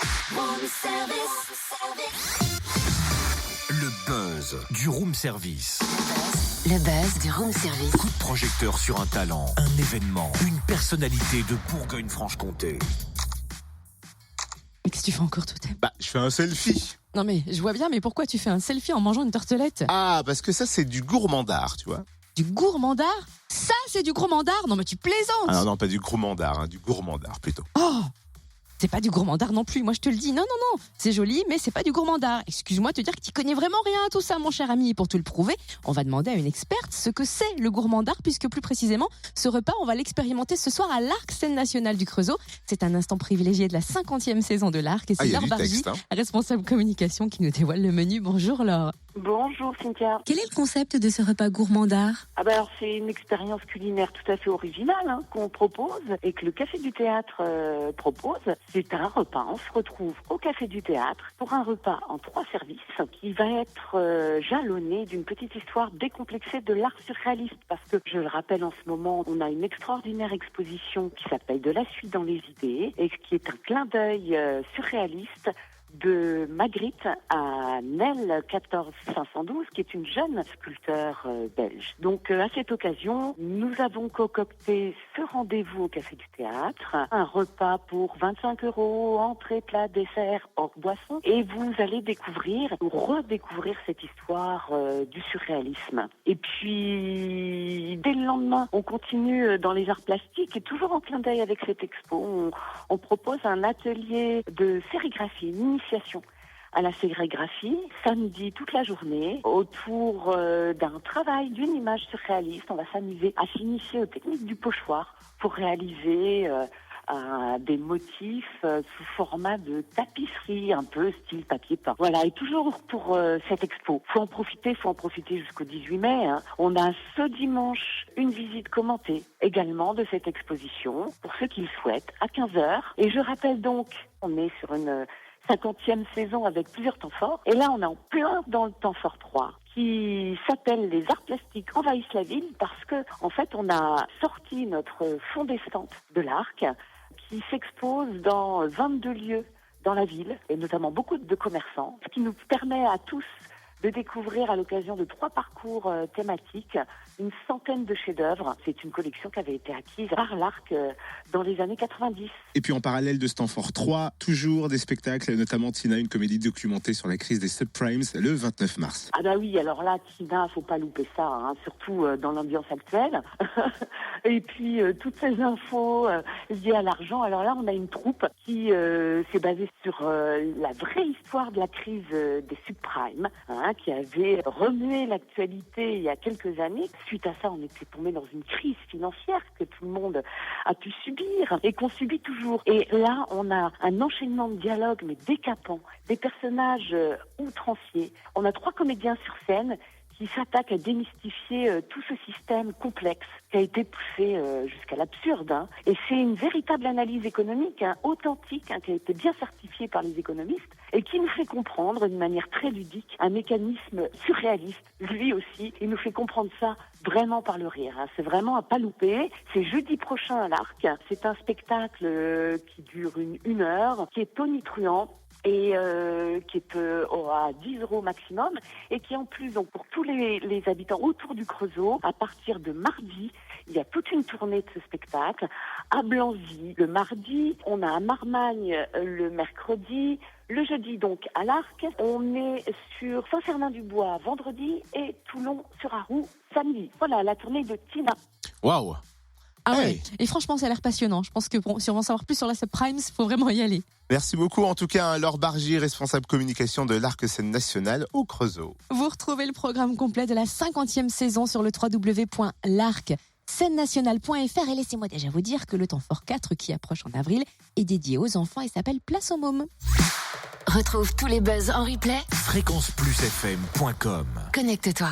Room service. Le buzz du room service. Le buzz du room service. Coup de projecteur sur un talent, un événement, une personnalité de Bourgogne-Franche-Comté. Qu'est-ce que tu fais encore, Totem ? Je fais un selfie. Non mais, je vois bien, mais pourquoi tu fais un selfie en mangeant une tartelette ? Ah, parce que ça, c'est du gourmandard, tu vois. Du gourmandard ? Ça, c'est du gourmandard ? Non mais tu plaisantes ! Ah non, pas du gourmandard, du gourmandard plutôt. Oh ! C'est pas du gourmandard non plus, moi je te le dis. Non, c'est joli, mais c'est pas du gourmandard. Excuse-moi de te dire que tu connais vraiment rien à tout ça, mon cher ami. Et pour te le prouver, on va demander à une experte ce que c'est le gourmandard, puisque plus précisément, ce repas, on va l'expérimenter ce soir à l'Arc Scène Nationale du Creusot. C'est un instant privilégié de la 50e saison de l'Arc, et c'est Laure Bargy, responsable communication, qui nous dévoile le menu. Bonjour Laure. Bonjour Cynthia. Quel est le concept de ce repas gourmandard ? Alors c'est une expérience culinaire tout à fait originale qu'on propose et que le Café du Théâtre propose. C'est un repas, on se retrouve au Café du Théâtre pour un repas en 3 services qui va être jalonné d'une petite histoire décomplexée de l'art surréaliste, parce que je le rappelle, en ce moment on a une extraordinaire exposition qui s'appelle De la suite dans les idées et qui est un clin d'œil surréaliste de Magritte à Nel 14512, qui est une jeune sculpteur belge. Donc à cette occasion, nous avons concocté ce rendez-vous au Café du Théâtre, un repas pour 25 €, entrée, plat, dessert, hors boisson, et vous allez découvrir ou redécouvrir cette histoire du surréalisme. Et puis dès le lendemain, on continue dans les arts plastiques et toujours en clin d'œil avec cette expo, on propose un atelier de sérigraphie, une initiation à la sérigraphie, samedi toute la journée, autour d'un travail, d'une image surréaliste. On va s'amuser à s'initier aux techniques du pochoir pour réaliser des motifs sous format de tapisserie, un peu style papier peint. Voilà, et toujours pour cette expo. Faut en profiter jusqu'au 18 mai. On a ce dimanche une visite commentée également de cette exposition, pour ceux qui le souhaitent, à 15h. Et je rappelle donc, on est sur une 50e saison avec plusieurs temps forts. Et là, on est en plein dans le temps fort 3, qui s'appelle Les arts plastiques envahissent la ville, parce que, en fait, on a sorti notre fond d'estampe de l'Arc, qui s'expose dans 22 lieux dans la ville, et notamment beaucoup de commerçants, ce qui nous permet à tous de découvrir à l'occasion de 3 parcours thématiques une centaine de chefs-d'œuvre. C'est une collection qui avait été acquise par l'Arc dans les années 90. Et puis en parallèle de Stanford 3, toujours des spectacles, notamment Tina, une comédie documentée sur la crise des subprimes, le 29 mars. Ah bah oui, alors là, Tina, faut pas louper ça, surtout dans l'ambiance actuelle. Et puis toutes ces infos liées à l'argent. Alors là, on a une troupe qui s'est basée sur la vraie histoire de la crise des subprimes, qui avait remué l'actualité il y a quelques années. Suite à ça, on était tombé dans une crise financière que tout le monde a pu subir et qu'on subit toujours. Et là, on a un enchaînement de dialogues, mais décapant, des personnages outranciers. On a 3 comédiens sur scène qui s'attaque à démystifier tout ce système complexe qui a été poussé jusqu'à l'absurde. Et c'est une véritable analyse économique, authentique, qui a été bien certifiée par les économistes et qui nous fait comprendre d'une manière très ludique un mécanisme surréaliste. Lui aussi, il nous fait comprendre ça vraiment par le rire. C'est vraiment à pas louper. C'est jeudi prochain à l'Arc. C'est un spectacle qui dure une heure, qui est tonitruant, et qui est à 10 € maximum, et qui en plus, donc pour tous les habitants autour du Creusot, à partir de mardi, il y a toute une tournée de ce spectacle à Blanzy le mardi, on a à Marmagne le mercredi, le jeudi donc à l'Arc, on est sur Saint-Cernin-du-Bois vendredi et Toulon-sur-Arroux samedi. Voilà la tournée de Tina. Waouh! Ah ouais. Et franchement, ça a l'air passionnant. Je pense que si on veut en savoir plus sur la subprimes, il faut vraiment y aller. Merci beaucoup en tout cas, Laure Bargy, responsable communication de l'Arc Scène Nationale au Creusot. Vous retrouvez le programme complet de la 50e saison sur le www.larcscenenationale.fr, et laissez-moi déjà vous dire que le temps fort 4 qui approche en avril est dédié aux enfants et s'appelle Place aux mômes. Retrouve tous les buzz en replay. fréquenceplusfm.com. Connecte-toi.